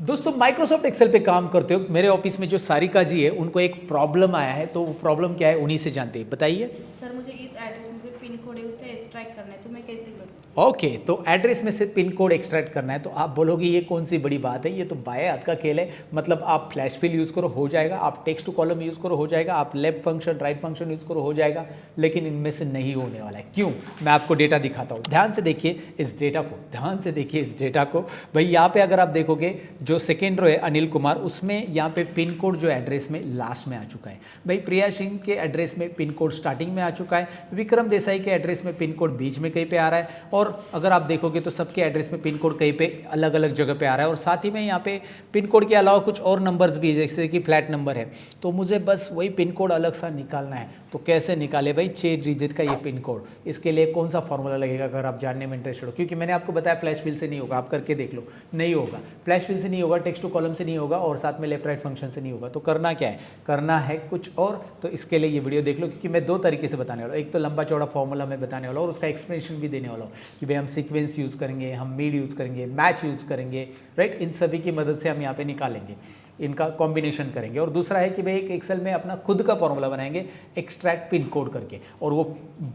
दोस्तों Microsoft Excel पे काम करते हो, मेरे ऑफिस में जो सारिका जी है उनको एक प्रॉब्लम आया है, तो वो प्रॉब्लम क्या है उन्हीं से जानते हैं। बताइए सर, मुझे इस एड्रेस में जो पिन कोड है उसे एक्सट्रैक्ट करना है, तो मैं कैसे करूँ? ओके तो एड्रेस में से पिन कोड एक्सट्रैक्ट करना है, तो आप बोलोगे ये कौन सी बड़ी बात है, ये तो बाएं हाथ का खेल है। मतलब आप फ्लैश फिल यूज़ करो हो जाएगा, आप टेक्स्ट टू कॉलम यूज़ करो हो जाएगा, आप left function right function use करो हो जाएगा, लेकिन इनमें से नहीं होने वाला है। क्यों? मैं आपको डेटा दिखाता हूँ, ध्यान से देखिए इस डेटा को, ध्यान से देखिए इस डेटा को। भाई यहाँ पे अगर आप देखोगे जो सेकेंड रो है अनिल कुमार, उसमें यहाँ पे पिन कोड जो एड्रेस में लास्ट में आ चुका है। भाई प्रिया सिंह के एड्रेस में पिन कोड स्टार्टिंग में आ चुका है, विक्रम देसाई के एड्रेस में पिन कोड बीच में कहीं पे आ रहा है, और अगर आप देखोगे तो सबके एड्रेस में पिन कोड कहीं पे अलग अलग जगह पे आ रहा है। और साथ ही में यहाँ पे पिन कोड के अलावा कुछ और नंबर्स भी है, जैसे कि फ्लैट नंबर है, तो मुझे बस वही पिन कोड अलग सा निकालना है। तो कैसे निकाले भाई? 6 डिजिट का ये पिन कोड, इसके लिए कौन सा फॉर्मूला लगेगा अगर आप जानने में इंटरेस्टेड हो? क्योंकि मैंने आपको बताया फ्लैश फिल से नहीं होगा, आप करके देख लो, नहीं होगा, फ्लैश फिल से नहीं होगा, टेक्स्ट टू कॉलम से नहीं होगा, और साथ में लेफ्ट राइट फंक्शन से नहीं होगा। तो करना क्या है? करना है कुछ और। तो इसके लिए ये वीडियो देख लो, क्योंकि मैं 2 तरीके से बताने वाला हूँ। एक तो लंबा चौड़ा फॉर्मूला मैं बताने वाला हूँ और उसका एक्सप्लेनेशन भी देने वाला हूँ कि भाई हम सीक्वेंस यूज़ करेंगे, हम मीड यूज़ करेंगे, मैच यूज़ करेंगे, राइट। इन सभी की मदद से हम यहाँ पे निकालेंगे, इनका कॉम्बिनेशन करेंगे। और दूसरा है कि भाई एक एक्सेल में अपना खुद का फॉर्मूला बनाएंगे एक्सट्रैक्ट पिन कोड करके, और वो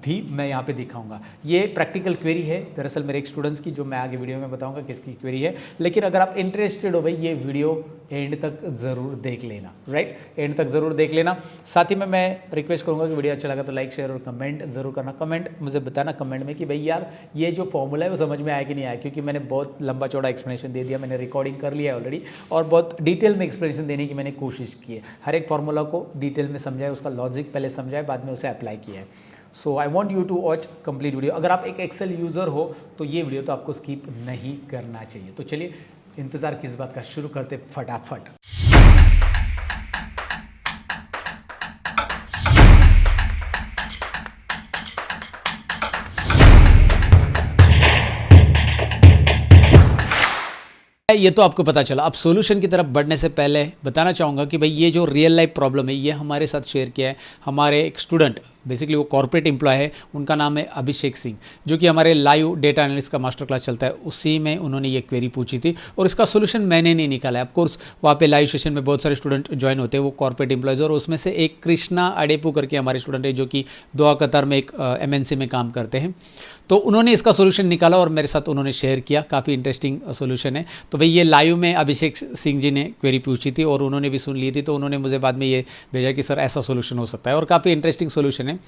भी मैं यहाँ पे दिखाऊंगा। ये प्रैक्टिकल क्वेरी है दरअसल मेरे एक स्टूडेंट्स की, जो मैं आगे वीडियो में बताऊंगा किसकी क्वेरी है। लेकिन अगर आप इंटरेस्टेड हो भाई, ये वीडियो एंड तक ज़रूर देख लेना, राइट, एंड तक ज़रूर देख लेना। साथ ही में मैं रिक्वेस्ट करूँगा कि वीडियो अच्छा लगा तो लाइक शेयर और कमेंट ज़रूर करना। कमेंट मुझे बताना कमेंट में कि भाई यार ये जो फॉर्मूला है वो समझ में आया कि नहीं आया, क्योंकि मैंने बहुत लंबा चौड़ा एक्सप्लेनेशन दे दिया, मैंने रिकॉर्डिंग कर लिया है ऑलरेडी, और बहुत डिटेल में एक्सप्लेनेशन देने की मैंने कोशिश की है। हर एक फॉर्मूला को डिटेल में समझाए, उसका लॉजिक पहले समझाए, बाद में उसे अप्लाई किया है। So I want you to watch complete video. अगर आप एक एक्सेल यूज़र हो तो ये वीडियो तो आपको स्किप नहीं करना चाहिए। तो चलिए इंतज़ार किस बात का, शुरू करते फटाफट। ये तो आपको पता चला। अब सॉल्यूशन की तरफ बढ़ने से पहले बताना चाहूँगा कि भाई ये जो रियल लाइफ प्रॉब्लम है ये हमारे साथ शेयर किया है हमारे एक स्टूडेंट, बेसिकली वो कॉर्पोरेट एम्प्लॉय है, उनका नाम है अभिषेक सिंह, जो कि हमारे लाइव डेटा एनालिस्ट का मास्टर क्लास चलता है, उसी में उन्होंने ये क्वेरी पूछी थी और इसका सोल्यूशन मैंने नहीं निकाला है। ऑफकोर्स वहाँ पे लाइव सेशन में बहुत सारे स्टूडेंट ज्वाइन होते हैं, वो कॉर्पोरेट एम्प्लॉयज़, और उसमें से एक कृष्णा अडेपू करके हमारे स्टूडेंट है, जो कि दोहा कतार में एक MNC में काम करते हैं। तो उन्होंने इसका सोल्यूशन निकाला और मेरे साथ उन्होंने शेयर किया, काफ़ी इंटरेस्टिंग सोल्यूशन है। तो भाई ये लाइव में अभिषेक सिंह जी ने क्वेरी पूछी थी और उन्होंने भी सुन ली थी, तो उन्होंने मुझे बाद में ये भेजा कि सर ऐसा सोल्यूशन हो सकता है, और काफ़ी इंटरेस्टिंग सोल्यूशन है।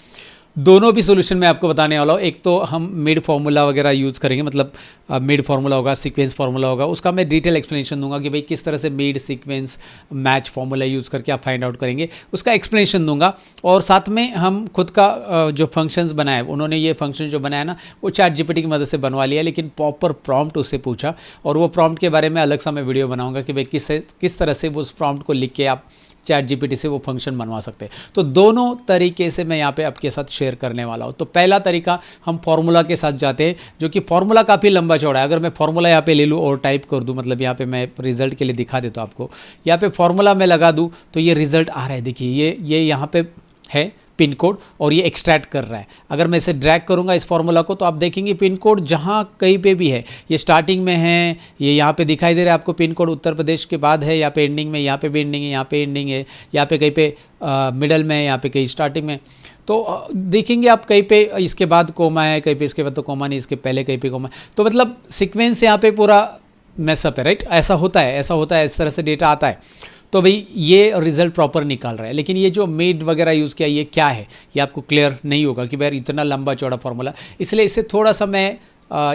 दोनों भी सोल्यूशन मैं आपको बताने वाला हूँ। एक तो हम मिड फार्मूला वगैरह यूज़ करेंगे, मतलब मिड फार्मूला होगा, सीक्वेंस फार्मूला होगा, उसका मैं डिटेल एक्सप्लेनेशन दूंगा कि भाई किस तरह से mid sequence match formula use करके आप फाइंड आउट करेंगे, उसका एक्सप्लेनेशन दूंगा। और साथ में हम खुद का जो फंक्शंस बनाए, उन्होंने ये फंक्शन जो बनाया ना वो ChatGPT की मदद से बनवा लिया, लेकिन प्रॉपर प्रॉम्प्ट उससे पूछा, और वो प्रॉम्प्ट के बारे में अलग सा मैं वीडियो बनाऊँगा कि भाई किस तरह से वो उस प्रॉम्प्ट को लिख के आप ChatGPT से वो फंक्शन बनवा सकते हैं। तो दोनों तरीके से मैं यहाँ पे आपके साथ शेयर करने वाला हूँ। तो पहला तरीका हम फॉर्मूला के साथ जाते हैं, जो कि फॉर्मूला काफ़ी लंबा चौड़ा है। अगर मैं फॉर्मूला यहाँ पे ले लूँ और टाइप कर दूँ, मतलब यहाँ पे मैं रिजल्ट के लिए दिखा देता हूँ आपको, यहाँ पे फॉर्मूला मैं लगा दूँ तो ये रिजल्ट आ रहा है, देखिए ये यहाँ पे है पिन कोड, और ये एक्सट्रैक्ट कर रहा है। अगर मैं इसे ड्रैग करूंगा इस फॉर्मूला को, तो आप देखेंगे पिन कोड जहां कहीं पे भी है, ये स्टार्टिंग में है, ये यहाँ पे दिखाई दे रहा है आपको पिन कोड उत्तर प्रदेश के बाद है, यहाँ पे एंडिंग में, यहाँ पे भी एंडिंग है, यहाँ पे एंडिंग है, यहाँ पे कहीं पे मिडल में है, यहाँ पे कहीं स्टार्टिंग में। तो देखेंगे आप कहीं पे इसके बाद कोमा है, कहीं पे इसके बाद तो कोमा नहीं, इसके पहले कहीं पे कोमा है। तो मतलब सिक्वेंस यहाँ पे पूरा मैसअप है, राइट। ऐसा होता है, इस तरह से डेटा आता है। तो भाई ये रिजल्ट प्रॉपर निकाल रहा है, लेकिन ये जो मिड वगैरह यूज़ किया ये क्या है, ये आपको क्लियर नहीं होगा कि भाई इतना लंबा चौड़ा फॉर्मूला, इसलिए इसे थोड़ा सा मैं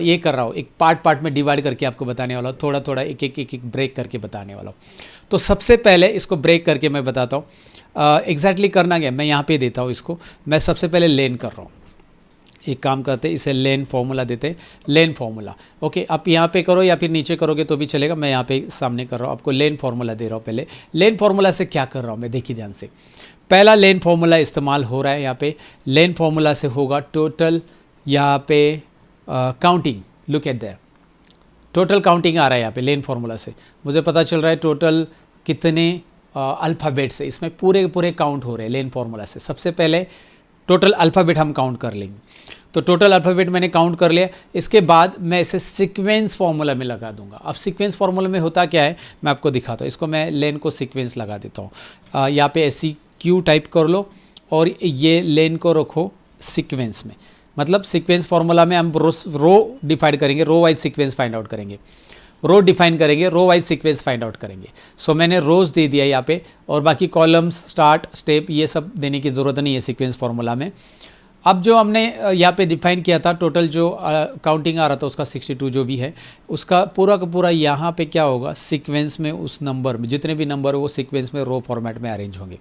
ये कर रहा हूँ, एक पार्ट में डिवाइड करके आपको बताने वाला हूँ, थोड़ा एक ब्रेक करके बताने वाला हूँ। तो सबसे पहले इसको ब्रेक करके मैं बताता हूँ एग्जैक्टली करना क्या, मैं यहाँ पे देता हूँ इसको। मैं सबसे पहले लेन कर रहा हूँ, एक काम करते इसे लेन फार्मूला देते, लेन फार्मूला। ओके, आप यहाँ पे करो या फिर नीचे करोगे तो भी चलेगा, मैं यहाँ पे सामने कर रहा हूँ, आपको लेन फार्मूला दे रहा हूँ। पहले लेन फार्मूला से क्या कर रहा हूँ मैं, देखिए ध्यान से। पहला लेन फार्मूला इस्तेमाल हो रहा है यहाँ पे, लेन फार्मूला से होगा टोटल, यहाँ पे counting, look at there, total counting आ रहा है यहाँ पे लेन फार्मूला से। मुझे पता चल रहा है टोटल कितने अल्फ़ाबेट से इसमें पूरे काउंट हो रहे हैं लेन फार्मूला से। सबसे पहले टोटल अल्फ़ाबेट हम काउंट कर लेंगे। तो टोटल अल्फ़ाबेट मैंने काउंट कर लिया। इसके बाद मैं इसे सीक्वेंस फार्मूला में लगा दूंगा। अब सीक्वेंस फार्मूला में होता क्या है मैं आपको दिखाता हूँ। इसको मैं लेन को सीक्वेंस लगा देता हूँ। यहाँ पे SEQ टाइप कर लो और ये लेन को रखो सीक्वेंस में। मतलब सीक्वेंस फार्मूला में हम रो डिफाइन करेंगे, row wise sequence find out करेंगे, रो डिफाइन करेंगे, row wise sequence find out करेंगे। सो मैंने रोज दे दिया यहाँ पे, और बाकी कॉलम्स, स्टार्ट, स्टेप ये सब देने की ज़रूरत नहीं है सीक्वेंस फार्मूला में। अब जो हमने यहाँ पे डिफाइन किया था, टोटल जो काउंटिंग आ रहा था उसका 62 जो भी है, उसका पूरा का पूरा यहाँ पे क्या होगा, सीक्वेंस में उस नंबर में जितने भी नंबर हो वो सीक्वेंस में रो फॉर्मेट में अरेंज होंगे।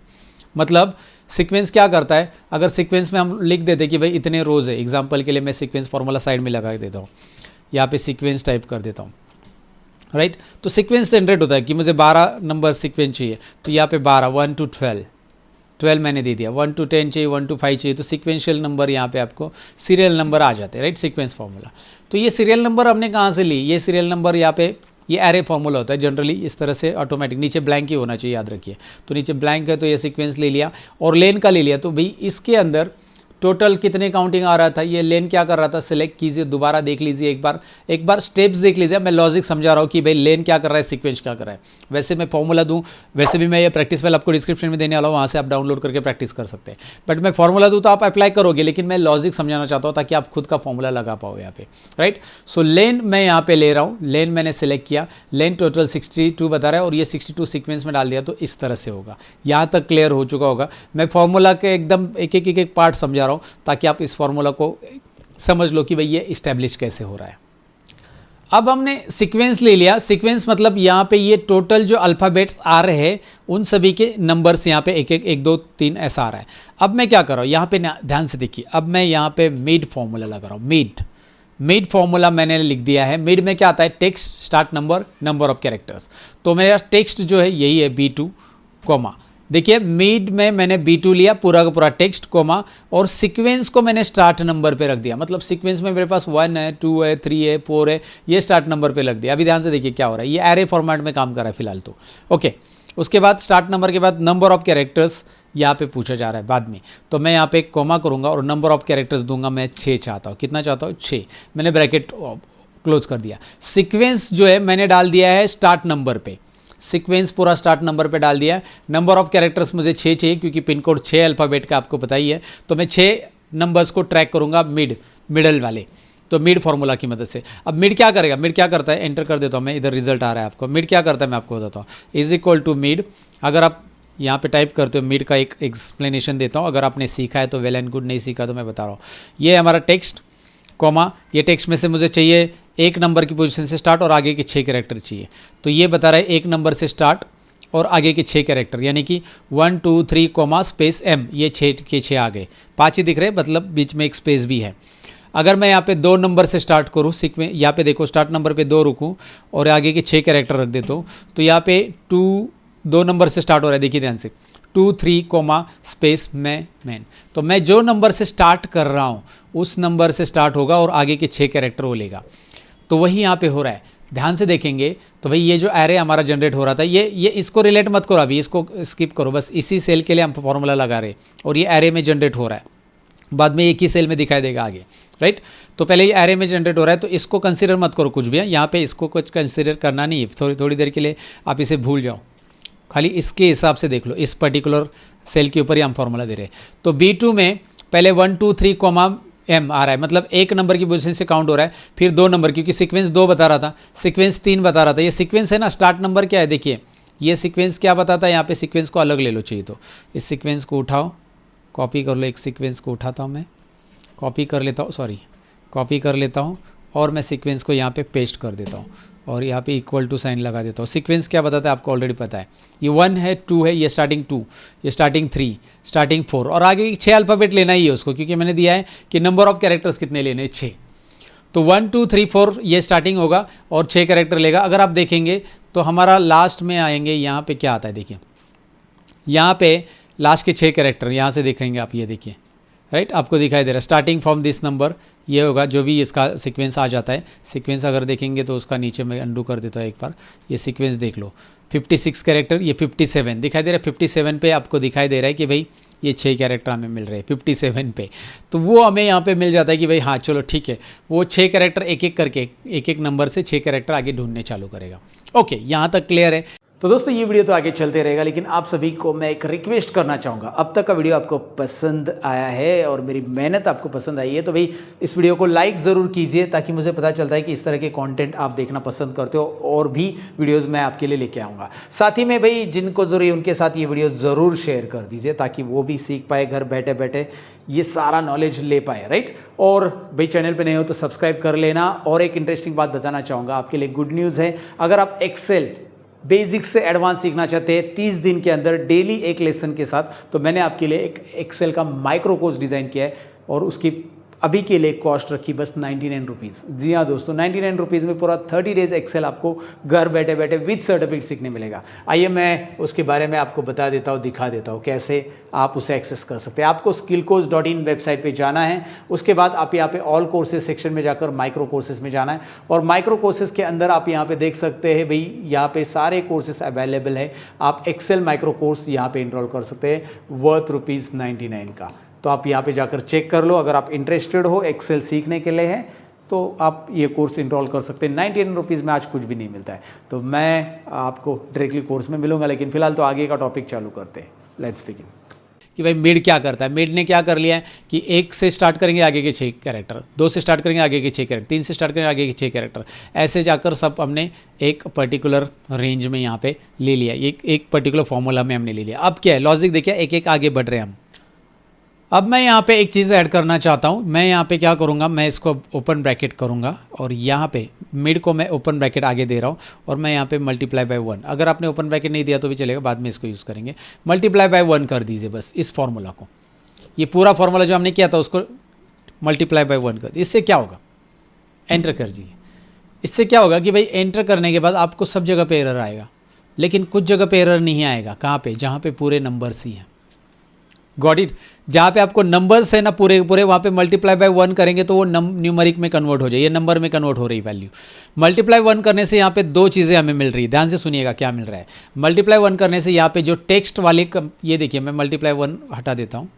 मतलब सीक्वेंस क्या करता है, अगर सीक्वेंस में हम लिख देते कि भाई इतने रोज़ है, एग्जांपल के लिए मैं सीक्वेंस फार्मूला साइड में लगा देता हूँ, यहाँ पे सीक्वेंस टाइप कर देता हूँ, राइट। तो सीक्वेंस जनरेट होता है कि मुझे 12 नंबर सीक्वेंस चाहिए, तो यहाँ पे 12 1 to 12 मैंने दे दिया, 1 to 10 चाहिए, 1 to 5 चाहिए, तो सीक्वेंशियल नंबर यहाँ पे आपको सीरियल नंबर आ जाते हैं, राइट, सीक्वेंस फार्मूला। तो ये सीरियल नंबर हमने कहाँ से ली, ये सीरियल नंबर यहाँ पे ये एरे फार्मूला होता है जनरली इस तरह से ऑटोमेटिक, नीचे ब्लैंक ही होना चाहिए, याद रखिए। तो नीचे ब्लैंक है तो ये सीक्वेंस ले लिया और लेन का ले लिया। तो भाई इसके अंदर टोटल कितने काउंटिंग आ रहा था, ये लेन क्या कर रहा था, सिलेक्ट कीजिए, दोबारा देख लीजिए, एक बार स्टेप्स देख लीजिए। मैं लॉजिक समझा रहा हूँ कि भाई लेन क्या कर रहा है, सीक्वेंस क्या कर रहा है। वैसे मैं फॉर्मूला दूँ, वैसे भी मैं ये प्रैक्टिस फाइल आपको डिस्क्रिप्शन में देने वाला हूँ, वहाँ से आप डाउनलोड करके प्रैक्टिस कर सकते हैं। बट मैं फॉर्मूला दूँ तो आप अप्लाई करोगे, लेकिन मैं लॉजिक समझाना चाहता हूँ ताकि आप खुद का फॉर्मूला लगा पाओ यहाँ पे, राइट। सो लेन मैं यहाँ पे ले रहा हूँ, लेन मैंने सेलेक्ट किया, लेन टोटल 62 बता रहा है और ये 62 सीक्वेंस में डाल दिया, तो इस तरह से होगा। यहाँ तक क्लियर हो चुका होगा। मैं फॉर्मूला के एकदम एक पार्ट समझा रहा हूँ ताकि आप इस फॉर्मूला को समझ लो कि भाई ये इस्टेब्लिश कैसे हो रहा है। अब हमने सीक्वेंस ले लिया, सीक्वेंस मतलब यहाँ पे ये टोटल जो अल्फ़ाबेट्स आ रहे हैं उन सभी के नंबर्स यहाँ पे एक 2 3 ऐसा आ रहा है। अब मैं क्या कर रहा हूँ, यहाँ पे ध्यान से देखिए, अब मैं यहाँ पे मिड फॉर्मूला लगा रहा हूँ। मिड फॉर्मूला मैंने लिख दिया है। मिड में क्या आता है, text, start number of characters. तो मेरा टेक्स्ट जो है यही है B2 कॉमा, देखिए मिड में मैंने B2 लिया, पूरा का पूरा टेक्स्ट कोमा, और सीक्वेंस को मैंने स्टार्ट नंबर पे रख दिया। मतलब सीक्वेंस में मेरे पास 1 है, 2 है, 3 है, 4 है, ये स्टार्ट नंबर पे लग दिया। अभी ध्यान से देखिए क्या हो रहा है, ये एरे फॉर्मेट में काम कर रहा है फिलहाल तो, ओके। उसके बाद स्टार्ट नंबर के बाद नंबर ऑफ कैरेक्टर्स यहाँ पे पूछा जा रहा है बाद में, तो मैं यहाँ पे एक कोमा करूँगा और नंबर ऑफ कैरेक्टर्स दूंगा मैं 6 चाहता हूँ। कितना चाहता हूँ, 6। मैंने ब्रैकेट क्लोज कर दिया। सीक्वेंस जो है मैंने डाल दिया है स्टार्ट नंबर पे, सीक्वेंस पूरा स्टार्ट नंबर पे डाल दिया। नंबर ऑफ कैरेक्टर्स मुझे 6 चाहिए क्योंकि पिन कोड 6 अल्फ़ाबेट का आपको पता ही है, तो मैं 6 नंबर्स को ट्रैक करूँगा मिडल वाले, तो मिड फार्मूला की मदद से। अब मिड क्या करेगा, मिड क्या करता है, एंटर कर देता हूँ मैं, इधर रिजल्ट आ रहा है आपको। मिड क्या करता है मैं आपको बताता हूँ, इज इक्वल टू मिड। अगर आप यहाँ पे टाइप करते हो मिड का एक एक्सप्लेनेशन देता हूँ, अगर आपने सीखा है तो वेल एंड गुड, नहीं सीखा तो मैं बता रहा हूँ। ये हमारा टेक्स्ट कॉमा, ये टेक्स्ट में से मुझे चाहिए 1 नंबर की पोजीशन से स्टार्ट और आगे के 6 कैरेक्टर चाहिए, तो ये बता रहा है 1 नंबर से स्टार्ट और आगे के 6 कैरेक्टर, यानी कि 1 2 3 कॉमा स्पेस M, ये 6 के 6 आ गए, 5 ही दिख रहे हैं, मतलब बीच में एक स्पेस भी है। अगर मैं यहाँ पे 2 नंबर से स्टार्ट करूँ, सीक्वेंस यहाँ पे देखो स्टार्ट नंबर पे 2 रुकूँ और आगे के 6 कैरेक्टर रख देता हूँ, तो यहाँ पे 2 नंबर से स्टार्ट हो रहा है, देखिए ध्यान से, 2 3 कॉमा स्पेस मैन। तो मैं जो नंबर से स्टार्ट कर रहा हूँ उस नंबर से स्टार्ट होगा और आगे के 6 कैरेक्टर वो लेगा, तो वही यहाँ पे हो रहा है। ध्यान से देखेंगे तो भाई ये जो एरे हमारा जनरेट हो रहा था, ये इसको रिलेट मत करो, अभी इसको स्किप करो, बस इसी सेल के लिए हम फॉर्मूला लगा रहे और ये एरे में जनरेट हो रहा है, बाद में एक ही सेल में दिखाई देगा आगे, राइट। तो पहले ये एरे में जनरेट हो रहा है, तो इसको कंसिडर मत करो कुछ भी, यहाँ पे इसको कुछ कंसिडर करना नहीं है, थोड़ी देर के लिए आप इसे भूल जाओ, खाली इसके हिसाब से देख लो, इस पर्टिकुलर सेल के ऊपर ही हम फॉर्मूला दे रहे हैं। तो B2 में पहले 1 2 3 कॉमा M आ रहा है, मतलब 1 नंबर की पोजीशन से काउंट हो रहा है, फिर 2 नंबर, क्योंकि सीक्वेंस 2 बता रहा था, सीक्वेंस 3 बता रहा था। ये सीक्वेंस है ना, स्टार्ट नंबर क्या है देखिए, ये सीक्वेंस क्या बताता है, यहाँ पे सीक्वेंस को अलग ले लो चाहिए तो इस सीक्वेंस को उठाओ, कॉपी कर लो, एक सीक्वेंस को उठाता हूँ मैं, कॉपी कर लेता हूँ और मैं सीक्वेंस को यहाँ पे पेस्ट कर देता हूँ और यहाँ पे इक्वल टू साइन लगा देता हूँ। सीक्वेंस क्या बताता है आपको ऑलरेडी पता है, ये 1 है, 2 है, ये स्टार्टिंग 2, ये स्टार्टिंग 3, स्टार्टिंग 4 और आगे 6 अल्फ़ाबेट लेना ही है उसको, क्योंकि मैंने दिया है कि नंबर ऑफ कैरेक्टर्स कितने लेने, 6। तो 1 2 3 4 ये स्टार्टिंग होगा और 6 कैरेक्टर लेगा। अगर आप देखेंगे तो हमारा लास्ट में आएंगे, यहाँ पे क्या आता है देखिए, यहाँ पे लास्ट के 6 कैरेक्टर यहाँ से देखेंगे आप, ये देखिए, राइट, आपको दिखाई दे रहा है स्टार्टिंग फ्रॉम दिस नंबर, ये होगा जो भी इसका सीक्वेंस आ जाता है। सीक्वेंस अगर देखेंगे तो उसका नीचे मैं अंडू कर देता हूँ एक बार, ये सीक्वेंस देख लो, 56 कैरेक्टर, ये 57 दिखाई दे रहा है। 57 पे आपको दिखाई दे रहा है कि भाई ये 6 कैरेक्टर हमें मिल रहे हैं 57 पे, तो वो हमें यहाँ पे मिल जाता है कि भाई हाँ चलो ठीक है, वो 6 कैरेक्टर एक एक करके एक एक नंबर से 6 कैरेक्टर आगे ढूंढने चालू करेगा। ओके, यहाँ तक क्लियर है। तो दोस्तों ये वीडियो तो आगे चलते रहेगा, लेकिन आप सभी को मैं एक रिक्वेस्ट करना चाहूँगा। अब तक का वीडियो आपको पसंद आया है और मेरी मेहनत आपको पसंद आई है, तो भाई इस वीडियो को लाइक ज़रूर कीजिए, ताकि मुझे पता चलता है कि इस तरह के कंटेंट आप देखना पसंद करते हो और भी वीडियोज़ मैं आपके लिए लेके आऊँगा। साथ ही में भाई जिनको ज़रूरी उनके साथ ये वीडियो ज़रूर शेयर कर दीजिए, ताकि वो भी सीख पाए, घर बैठे बैठे ये सारा नॉलेज ले पाए, राइट। और भाई चैनल पे नए हो तो सब्सक्राइब कर लेना। और एक इंटरेस्टिंग बात बताना चाहूँगा आपके लिए, गुड न्यूज़ है। अगर आप एक्सेल बेसिक्स से एडवांस सीखना चाहते हैं 30 दिन के अंदर डेली एक लेसन के साथ, तो मैंने आपके लिए एक एक्सेल का माइक्रो कोर्स डिज़ाइन किया है और उसकी अभी के लिए कॉस्ट रखी बस 99 रुपीज़। जी हाँ दोस्तों, 99 रुपीज़ में पूरा 30 डेज एक्सेल आपको घर बैठे बैठे विद सर्टिफिकेट सीखने मिलेगा। आइए मैं उसके बारे में आपको बता देता हूँ, दिखा देता हूँ कैसे आप उसे एक्सेस कर सकते हैं। आपको skillcoach.in वेबसाइट पे जाना है, उसके बाद आप यहाँ पे ऑल कोर्सेज सेक्शन में जाकर माइक्रो कोर्सेज में जाना है, और माइक्रो कोर्सेज के अंदर आप यहाँ पे देख सकते हैं भाई यहाँ पे सारे कोर्सेज अवेलेबल है। आप एक्सेल माइक्रो कोर्स यहाँ पे इनरोल कर सकते हैं वर्थ ₹99 का। तो आप यहाँ पे जाकर चेक कर लो, अगर आप इंटरेस्टेड हो एक्सेल सीखने के लिए है तो आप ये कोर्स इनरोल कर सकते हैं। 99 रुपीज़ में आज कुछ भी नहीं मिलता है, तो मैं आपको डायरेक्टली कोर्स में मिलूंगा। लेकिन फिलहाल तो आगे का टॉपिक चालू करते हैं, लेट्स बिगिन। कि भाई मिड क्या करता है। मिड ने क्या कर लिया है कि 1 से स्टार्ट करेंगे आगे के 6 कैरेक्टर, 2 से स्टार्ट करेंगे आगे के 6 कैरेक्टर, 3 से स्टार्ट करेंगे आगे के 6 कैरेक्टर, ऐसे जाकर सब हमने एक पर्टिकुलर रेंज में यहाँ पे ले लिया, एक पर्टिकुलर फॉर्मूला में हमने ले लिया। अब क्या है लॉजिक देखिए, एक एक आगे बढ़ रहे हैं हम। अब मैं यहाँ पे एक चीज़ ऐड करना चाहता हूँ। मैं यहाँ पे क्या करूँगा, मैं इसको ओपन ब्रैकेट करूँगा और यहाँ पे मिड को मैं ओपन ब्रैकेट आगे दे रहा हूँ और मैं यहाँ पे मल्टीप्लाई बाय 1, अगर आपने ओपन ब्रैकेट नहीं दिया तो भी चलेगा, बाद में इसको यूज़ करेंगे। मल्टीप्लाई बाय 1 कर दीजिए बस इस फॉर्मूला को, ये पूरा फॉर्मूला जो हमने किया था उसको मल्टीप्लाई बाय 1 कर दीजिए। इससे क्या होगा, एंटर कर दीजिए। इससे क्या होगा कि भाई एंटर करने के बाद आपको सब जगह पे एरर आएगा, लेकिन कुछ जगह पे एरर नहीं आएगा। कहाँ पे, जहाँ पे पूरे नंबर्स ही हैं। Got it. जहाँ पे आपको नंबर्स है ना पूरे पूरे, वहाँ पे मल्टीप्लाई बाय 1 करेंगे तो वो न्यूमरिक में कन्वर्ट हो जाए, ये नंबर में कन्वर्ट हो रही वैल्यू। मल्टीप्लाई 1 करने से यहाँ पे 2 चीज़ें हमें मिल रही है, ध्यान से सुनिएगा क्या मिल रहा है। मल्टीप्लाई 1 करने से यहाँ पे जो टेक्स्ट वाले ये देखिए, मैं मल्टीप्लाई 1 हटा देता हूँ,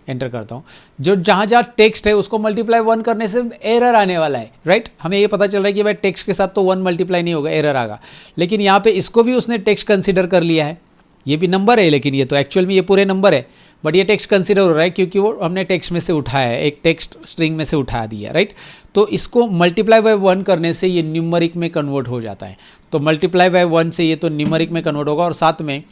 एंटर करता हूँ। जो जहाँ जहाँ टेक्स्ट है उसको मल्टीप्लाई 1 करने से एरर आने वाला है, राइट। हमें ये पता चल रहा है कि भाई टेक्स्ट के साथ तो 1 मल्टीप्लाई नहीं होगा, एरर आएगा। लेकिन यहाँ पे इसको भी उसने टेक्स्ट कंसिडर कर लिया है, ये भी नंबर है लेकिन ये तो एक्चुअल में ये पूरे नंबर है, बट ये टेक्स्ट कंसिडर हो रहा है क्योंकि वो हमने टेक्स्ट में से उठाया है, एक टेक्स्ट स्ट्रिंग में से उठा दिया, राइट। तो इसको मल्टीप्लाई बाय 1 करने से ये न्यूमरिक में कन्वर्ट हो जाता है। तो मल्टीप्लाई बाय 1 से ये तो न्यूमरिक में कन्वर्ट होगा और साथ में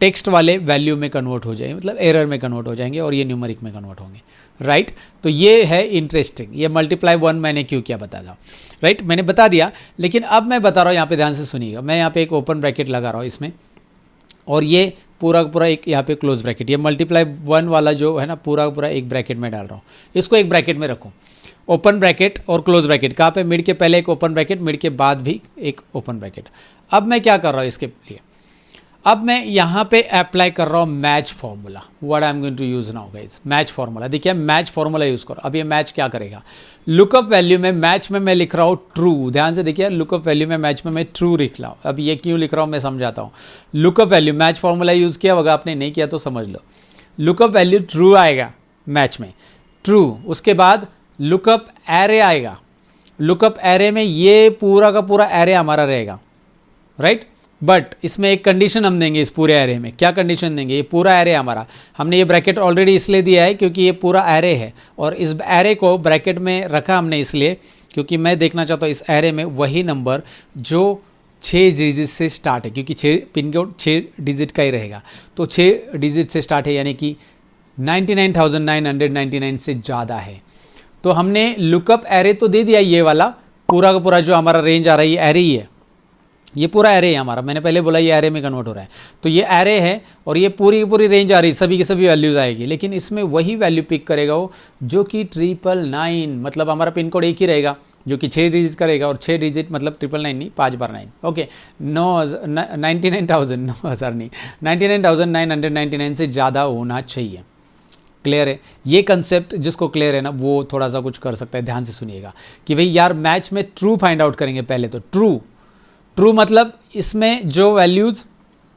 टेक्स्ट वाले वैल्यू में कन्वर्ट हो जाएंगे, मतलब एरर में कन्वर्ट हो जाएंगे और ये न्यूमरिक में कन्वर्ट होंगे, राइट। तो ये है इंटरेस्टिंग, ये मल्टीप्लाई 1 मैंने क्यों किया बता रहा हूँ, राइट। मैंने बता दिया, लेकिन अब मैं बता रहा हूँ, यहाँ पे ध्यान से सुनिएगा। मैं यहाँ पे एक ओपन ब्रैकेट लगा रहा हूँ इसमें, और ये पूरा पूरा एक यहाँ पे क्लोज ब्रैकेट, ये मल्टीप्लाई 1 वाला जो है ना पूरा पूरा एक ब्रैकेट में डाल रहा हूँ। इसको एक ब्रैकेट में रखूँ, ओपन ब्रैकेट और क्लोज ब्रैकेट। कहाँ पे, मिड के पहले एक ओपन ब्रैकेट, मिड के बाद भी एक ओपन ब्रैकेट। अब मैं क्या कर रहा हूँ इसके लिए, अब मैं यहाँ पे अप्लाई कर रहा हूँ match formula. What I am going to use now guys, match formula. देखिए मैच फार्मूला यूज़ करो। अब ये मैच क्या करेगा, लुकअप वैल्यू में मैच में मैं लिख रहा हूँ ट्रू। ध्यान से देखिए, लुकअप वैल्यू में मैच में मैं ट्रू लिख रहा हूँ। अब ये क्यों लिख रहा हूँ मैं समझाता हूँ। Lookup value match formula use किया होगा आपने, नहीं किया तो समझ लो। लुकअप वैल्यू ट्रू आएगा मैच में, ट्रू। उसके बाद लुकअप एरे आएगा, लुकअप एरे में ये पूरा का पूरा एरे हमारा रहेगा, राइट। बट इसमें एक कंडीशन हम देंगे इस पूरे एरे में। क्या कंडीशन देंगे, ये पूरा एरे हमारा, हमने ये ब्रैकेट ऑलरेडी इसलिए दिया है क्योंकि ये पूरा एरे है, और इस एरे को ब्रैकेट में रखा हमने इसलिए क्योंकि मैं देखना चाहता हूँ इस एरे में वही नंबर जो 6 डिजिट से स्टार्ट है, क्योंकि 6 पिन कोड 6 डिजिट का ही रहेगा। तो 6 डिजिट से स्टार्ट है, यानी कि 99,999 से ज़्यादा है। तो हमने लुकअप एरे तो दे दिया, ये वाला पूरा का पूरा जो हमारा रेंज आ रहा है ये एरे ही है, ये पूरा एरे है हमारा। मैंने पहले बोला ये एरे में कन्वर्ट हो रहा है, तो ये एरे है और ये पूरी की पूरी रेंज आ रही है, सभी की सभी वैल्यूज़ आएगी। लेकिन इसमें वही वैल्यू पिक करेगा वो जो कि 999, मतलब हमारा पिन कोड एक ही रहेगा जो कि 6 डिजिट का रहेगा, और 6 डिजिट मतलब 999 नहीं, 5 बार 9, ओके। 99,000 9,000 नहीं, 99,999 से ज़्यादा होना चाहिए। क्लियर है ये कंसेप्ट, जिसको क्लियर है ना वो थोड़ा सा कुछ कर सकता है। ध्यान से सुनिएगा कि भाई यार मैच में ट्रू फाइंड आउट करेंगे पहले तो। ट्रू मतलब इसमें जो वैल्यूज़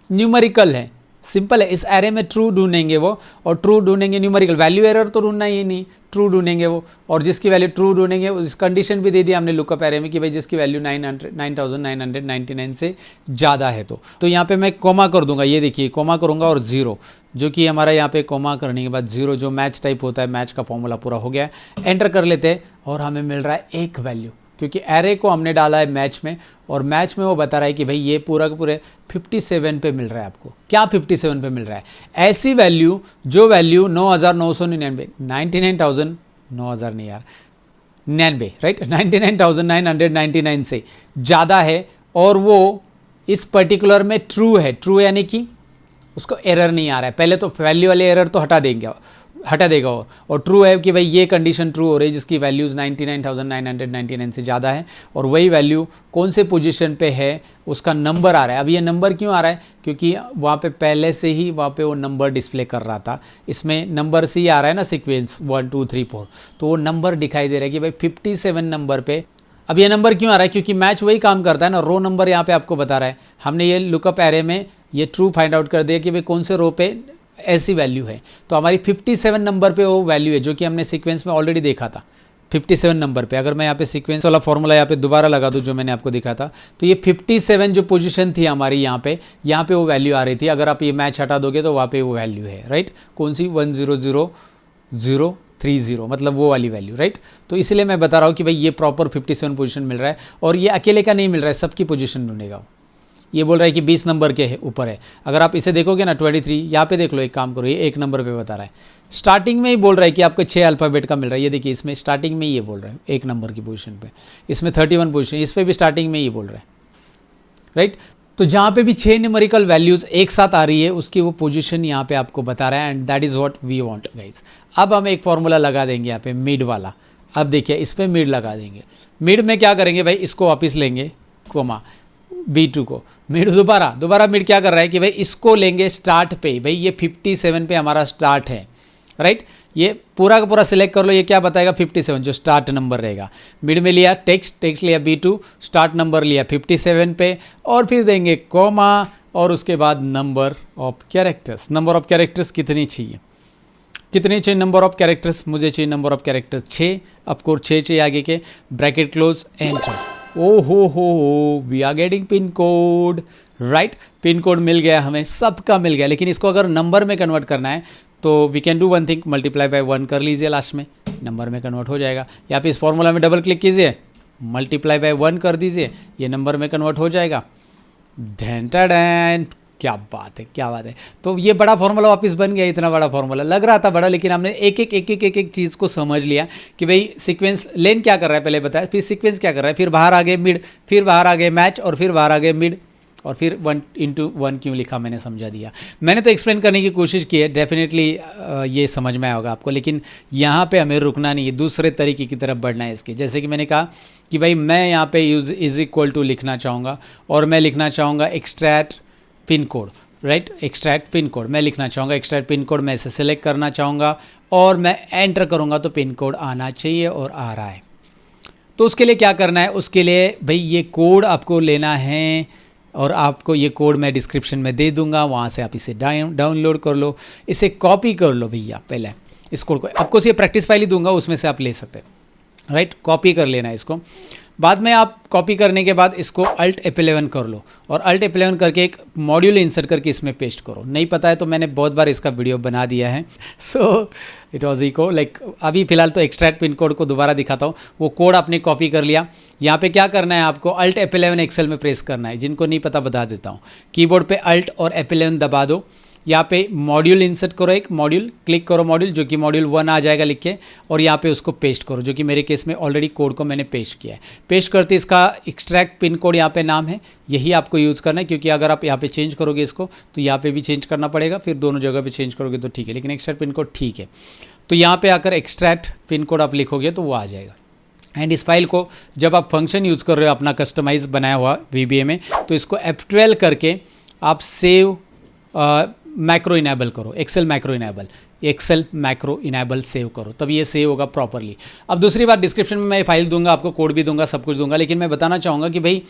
न्यूमेरिकल है, सिंपल है। इस एरे में ट्रू ढूंढेंगे वो, और ट्रू ढूंढेंगे, न्यूमेरिकल वैल्यू एरर तो ढूंढना ही नहीं, ट्रू ढूंढेंगे वो, और जिसकी वैल्यू ट्रू ढूंढेंगे उस कंडीशन भी दे दिया हमने लुकअप एरे में कि भाई जिसकी वैल्यू 9999 से ज़्यादा है। तो यहाँ पे मैं कोमा कर दूंगा, ये देखिए कोमा करूँगा और 0, जो कि हमारा यहाँ पे कोमा करने के बाद 0 जो मैच टाइप होता है, मैच का फॉर्मूला पूरा हो गया। एंटर कर लेते हैं और हमें मिल रहा है एक वैल्यू, क्योंकि एरे को हमने डाला है मैच में, और मैच में वो बता रहा है कि भाई ये पूरा के पूरे 57 पे मिल रहा है आपको। क्या 57 पे मिल रहा है? ऐसी वैल्यू जो वैल्यू 9999, 99,000, 9,000 नहीं यार, 99, राइट, 99,999 से ज़्यादा है, और वो इस पर्टिकुलर में ट्रू है। ट्रू यानी कि उसको एरर नहीं आ रहा है। पहले तो वैल्यू वाले एरर तो हटा देगा वो, और ट्रू है कि भाई ये कंडीशन ट्रू हो रही है जिसकी वैल्यूज़ 99,999 से ज़्यादा है, और वही वैल्यू कौन से पोजीशन पे है उसका नंबर आ रहा है। अब ये नंबर क्यों आ रहा है? क्योंकि वहाँ पे पहले से ही वहाँ पे वो नंबर डिस्प्ले कर रहा था, इसमें नंबर से ही आ रहा है ना, सीक्वेंस 1 2 3 4, तो वो नंबर दिखाई दे रहा है कि भाई 57 नंबर पे। अब ये नंबर क्यों आ रहा है? क्योंकि मैच वही काम करता है ना, रो नंबर यहाँ पे आपको बता रहा है। हमने ये लुकअप एरे में ये ट्रू फाइंड आउट कर दिया कि भाई कौन से रो पे ऐसी वैल्यू है, तो हमारी 57 नंबर पे वो वैल्यू है जो कि हमने सीक्वेंस में ऑलरेडी देखा था 57 नंबर पे। अगर मैं यहाँ पे सीक्वेंस वाला फॉर्मूला यहाँ पे दोबारा लगा दूँ जो मैंने आपको दिखा था, तो ये 57 जो पोजीशन थी हमारी यहाँ पे वो वैल्यू आ रही थी। अगर आप ये मैच हटा दोगे तो वहाँ पे वो वैल्यू है, राइट, कौन सी 100,030, मतलब वो वाली वैल्यू, राइट। तो इसलिए मैं बता रहा हूँ कि भाई ये प्रॉपर 57 पोजीशन मिल रहा है, और ये अकेले का नहीं मिल रहा है, सबकी पोजीशन ढूंढेगा। ये बोल रहा है कि 20 नंबर के है ऊपर है। अगर आप इसे देखोगे ना 23, यहाँ पे देख लो, एक काम करो, ये 1 नंबर पे बता रहा है। स्टार्टिंग में ही बोल रहा है कि आपको 6 अल्फ़ाबेट का मिल रहा है। ये देखिए इसमें स्टार्टिंग में ही ये बोल रहा है 1 नंबर की पोजीशन पे, इसमें 31 पोजीशन, इस पर भी स्टार्टिंग में ही बोल रहा है, राइट। तो जहाँ पे भी 6 न्यूमेरिकल वैल्यूज़ एक साथ आ रही है उसकी वो पोजीशन यहाँ पे आपको बता रहा है, and that is what we want guys. अब हम एक फॉर्मूला लगा देंगे यहाँ पे मिड वाला। अब देखिए इस पर मिड लगा देंगे। मिड में क्या करेंगे भाई, इसको वापस लेंगे कोमा B2 को, मिड दोबारा मिड क्या कर रहा है कि भाई इसको लेंगे स्टार्ट पे। भाई ये 57 पे हमारा स्टार्ट है, राइट। ये पूरा का पूरा सिलेक्ट कर लो, ये क्या बताएगा 57 जो स्टार्ट नंबर रहेगा। मिड में लिया टेक्स्ट लिया B2, स्टार्ट नंबर लिया 57 पे, और फिर देंगे कोमा, और उसके बाद नंबर ऑफ कैरेक्टर्स कितनी चाहिए नंबर ऑफ कैरेक्टर्स? मुझे चाहिए नंबर ऑफ कैरेक्टर्स 6, आपको 6 चाहिए आगे के, ब्रैकेट क्लोज, एंटर। ओ हो, we are getting pin code, right. Pin code मिल गया हमें, सबका मिल गया। लेकिन इसको अगर नंबर में कन्वर्ट करना है तो we can do one thing, multiply by 1 कर लीजिए, लास्ट में नंबर में कन्वर्ट हो जाएगा। या फिर इस फॉर्मूला में डबल क्लिक कीजिए, मल्टीप्लाई बाय 1 कर दीजिए, ये नंबर में कन्वर्ट हो जाएगा। क्या बात है। तो ये बड़ा फॉर्मूला वापस बन गया। इतना बड़ा फॉर्मूला लग रहा था बड़ा, लेकिन हमने एक चीज़ को समझ लिया कि भाई सीक्वेंस लेन क्या कर रहा है पहले बताया, फिर सीक्वेंस क्या कर रहा है, फिर बाहर आ गए मिड, फिर बाहर आ गए मैच, और फिर बाहर आ गए मिड, और फिर 1/1 क्यों लिखा मैंने समझा दिया। मैंने तो एक्सप्लेन करने की कोशिश की है, डेफिनेटली ये समझ में आया होगा आपको, लेकिन यहाँ पे हमें रुकना नहीं है, दूसरे तरीके की तरफ बढ़ना है इसके। जैसे कि मैंने कहा कि भाई मैं यहाँ पे इज इक्वल टू लिखना चाहूँगा, और मैं लिखना चाहूँगा extract pin code, right, extract pin code मैं लिखना चाहूँगा। एक्सट्रैक्ट पिन कोड मैं इसे सेलेक्ट करना चाहूँगा, और मैं एंटर करूँगा तो पिन कोड आना चाहिए, और आ रहा है। तो उसके लिए क्या करना है, उसके लिए भाई ये कोड आपको लेना है, और आपको ये कोड मैं डिस्क्रिप्शन में दे दूंगा, वहाँ से आप इसे डाउनलोड कर लो, इसे कॉपी कर लो भैया। पहले इस कोड को आपको ये प्रैक्टिस फाइल ही दूंगा, उसमें से आप ले सकते हैं, राइट। कॉपी कर लेना है इसको। बाद में आप कॉपी करने के बाद इसको Alt F11 कर लो, और Alt F11 करके एक मॉड्यूल इंसर्ट करके इसमें पेस्ट करो। नहीं पता है तो मैंने बहुत बार इसका वीडियो बना दिया है। So it was echo like, अभी फिलहाल तो एक्सट्रैक्ट पिन कोड को दोबारा दिखाता हूँ। वो कोड आपने कॉपी कर लिया। यहाँ पे क्या करना है आपको, Alt F11 एक्सेल में प्रेस करना है। जिनको नहीं पता बता देता हूँ, कीबोर्ड पे Alt और F11 दबा दो। यहाँ पे मॉड्यूल इंसर्ट करो, एक मॉड्यूल क्लिक करो, मॉड्यूल जो कि मॉड्यूल 1 आ जाएगा लिख के, और यहाँ पे उसको पेस्ट करो, जो कि मेरे केस में ऑलरेडी कोड को मैंने पेस्ट किया है। पेस्ट करते इसका एक्सट्रैक्ट पिन कोड यहाँ पे नाम है, यही आपको यूज़ करना है, क्योंकि अगर आप यहाँ पे चेंज करोगे इसको तो यहाँ पे भी चेंज करना पड़ेगा, फिर दोनों जगह पे चेंज करोगे तो ठीक है, लेकिन एक्सट्रैक्ट पिन कोड ठीक है। तो यहाँ पे आकर एक्सट्रैक्ट पिन कोड आप लिखोगे तो वो आ जाएगा। एंड इस फाइल को जब आप फंक्शन यूज़ कर रहे हो अपना कस्टमाइज बनाया हुआ VBA में, तो इसको F12 करके आप सेव मैक्रो इनेबल करो, एक्सेल मैक्रो इनेबल सेव करो, तब ये सेव होगा प्रॉपरली। अब दूसरी बात, डिस्क्रिप्शन में मैं फाइल दूंगा, आपको कोड भी दूंगा, सब कुछ दूंगा, लेकिन मैं बताना चाहूँगा कि भाई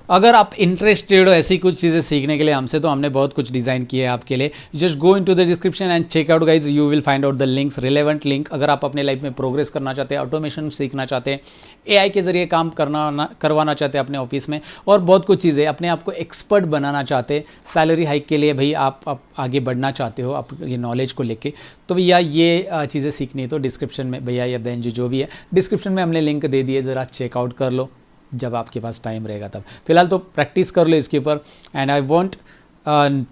अगर आप इंटरेस्टेड हो ऐसी कुछ चीज़ें सीखने के लिए हमसे, तो हमने बहुत कुछ डिज़ाइन किया है आपके लिए। Just go into the description and check out guys, you will find out the links, relevant link. अगर आप अपने लाइफ में प्रोग्रेस करना चाहते हैं, ऑटोमेशन सीखना चाहते हैं, एआई के ज़रिए काम करवाना चाहते हैं अपने ऑफिस में, और बहुत कुछ चीज़ें, अपने आप को एक्सपर्ट बनाना चाहते हैं, सैलरी हाइक के लिए भाई आप आगे बढ़ना चाहते हो आप ये नॉलेज को लेके, तो भैया ये चीज़ें सीखनी है तो डिस्क्रिप्शन में भैया या बहन जी जो भी है, डिस्क्रिप्शन में हमने लिंक दे दिए, ज़रा चेकआउट कर लो जब आपके पास टाइम रहेगा तब। फिलहाल तो प्रैक्टिस कर लो इसके ऊपर। And I want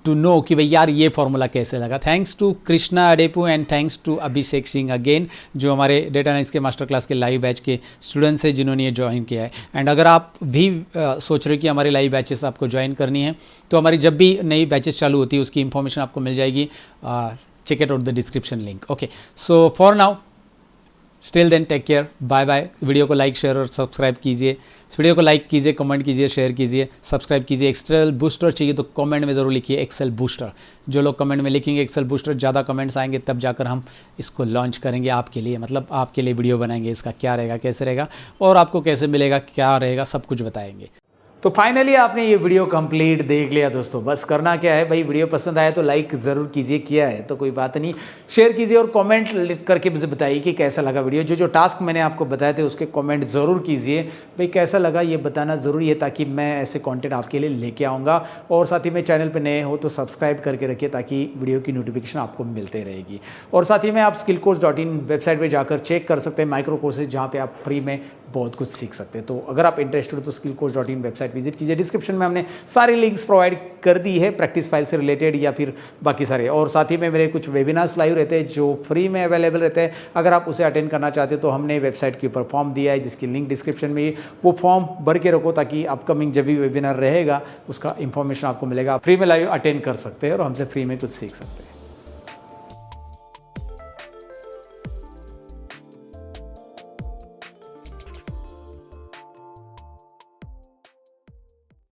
to know कि भाई यार ये फॉर्मूला कैसे लगा। Thanks to Krishna Adepu and thanks to Abhishek Singh again, जो हमारे डेटा एनालिसिस के मास्टर क्लास के लाइव बैच के स्टूडेंट्स हैं जिन्होंने ये ज्वाइन किया है। एंड अगर आप भी सोच रहे हो कि हमारे लाइव बैचेस आपको ज्वाइन करनी है, तो हमारी जब भी नई बैचेस चालू होती है उसकी इंफॉर्मेशन आपको मिल जाएगी। Check it out the description link. Okay, so for now still then take care, bye bye. Video को लाइक शेयर और सब्सक्राइब कीजिए, वीडियो को लाइक कीजिए, कमेंट कीजिए, शेयर कीजिए, सब्सक्राइब कीजिए। एक्सेल बूस्टर चाहिए तो कमेंट में ज़रूर लिखिए एक्सेल बूस्टर। जो लोग कमेंट में लिखेंगे एक्सेल बूस्टर, ज़्यादा कमेंट्स आएंगे तब जाकर हम इसको लॉन्च करेंगे आपके लिए, मतलब आपके लिए वीडियो बनाएंगे, इसका क्या रहेगा, कैसे रहेगा और आपको कैसे मिलेगा, क्या रहेगा, सब कुछ बताएंगे। तो फाइनली आपने ये वीडियो कंप्लीट देख लिया दोस्तों। बस करना क्या है भाई, वीडियो पसंद आया तो लाइक ज़रूर कीजिए, किया है तो कोई बात नहीं, शेयर कीजिए और कमेंट लिख करके मुझे बताइए कि कैसा लगा वीडियो। जो जो टास्क मैंने आपको बताए थे उसके कमेंट ज़रूर कीजिए भाई, कैसा लगा ये बताना ज़रूरी है, ताकि मैं ऐसे कंटेंट आपके लिए लेके आऊँगा। और साथ ही में चैनल पर नए हो तो सब्सक्राइब करके रखिए ताकि वीडियो की नोटिफिकेशन आपको मिलते रहेगी। और साथ ही में आप skillcoach.in वेबसाइट पर जाकर चेक कर सकते हैं माइक्रो कोर्सेज, जहाँ पर आप फ्री में बहुत कुछ सीख सकते हैं। तो अगर आप इंटरेस्टेड हो तो skillcoach.in वेबसाइट विजिट कीजिए। डिस्क्रिप्शन में हमने सारी लिंक्स प्रोवाइड कर दी है प्रैक्टिस फाइल से रिलेटेड या फिर बाकी सारे। और साथ ही में मेरे कुछ वेबिनार्स लाइव रहते हैं जो फ्री में अवेलेबल रहते हैं। अगर आप उसे अटेंड करना चाहते हो तो हमने वेबसाइट के ऊपर फॉर्म दिया है जिसकी लिंक डिस्क्रिप्शन में ही, वो फॉर्म भर के रखो ताकि अपकमिंग जब भी वेबिनार रहेगा उसका इंफॉर्मेशन आपको मिलेगा। आप फ्री में लाइव अटेंड कर सकते हैं और हमसे फ्री में कुछ सीख सकते हैं।